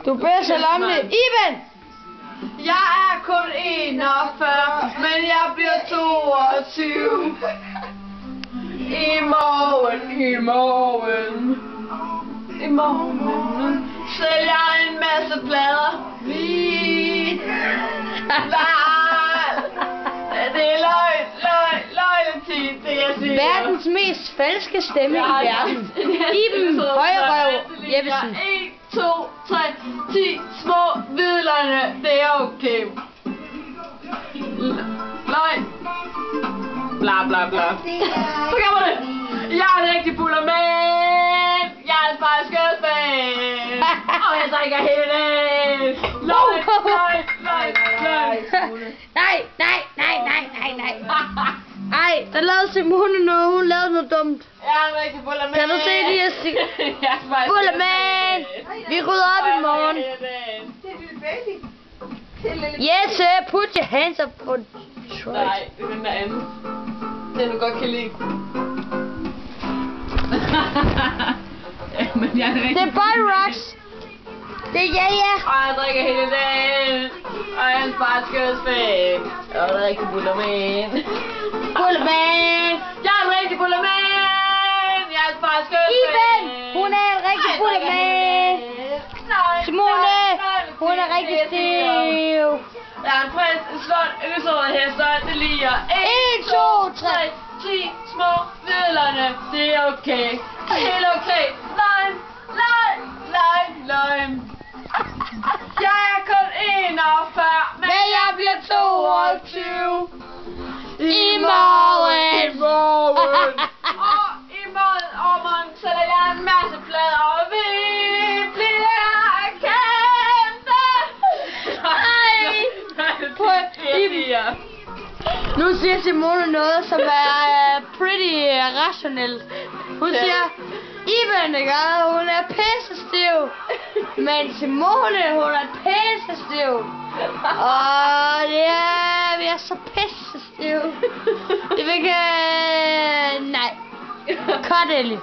Du beder salami. Iben! Jeg er kun 41, men jeg bliver 22. I morgen sælger jeg en masse plader. Det er løgn, det jeg siger. Verdens mest falske stemme i verden. Iben Højrøv Jeppesen. 1, 2, 3, 10 små hvidløgne, det er okay. Løgn. Bla bla bla. Så kommer det. Jeg er en rigtig bullermand. Jeg er en fejlskødsfan. Og jeg drikker hele dagen. Løgn. Nej. Ej, der lavede Simone noget. Hun lavede noget dumt. Jeg er en rigtig bullermand. Kan du se det, jeg siger? Bullermand! Vi rydder op i morgen. Yes, put your hands up for try. Nej, det er den der anden. Den du godt kan lide. Men jeg er rigtig... Det er Body Rocks. Det er ja. Og jeg drikker hele dagen. Og jeg er en spartskødsfan. Og jeg er en rigtig bullermand. Bullermand! Jeg er en rigtig bullermand. Jeg er en spartskødsfan. Iben! Hun er en rigtig bullermand. Simone! Hun er rigtig stiv. Jeg er en prins, en slot, en lyserød hest og det liger. 1, 2, 3. 10 små hvidløgne. Det er okay. Det er helt okay. Løgn. Jeg er kun 41, men jeg bliver 22. I morgen. Og i morgen sætter jeg en masse plader, og vi bliver kæmpe. Nu siger Simone noget, som er pretty rationelt. Hun siger, Iben, ikke? Hun er pissestiv. Men Simone, hun er pissestiv. Og ja, vi er så pissestiv. Det vil ikke... Nej. Cut, Ellie.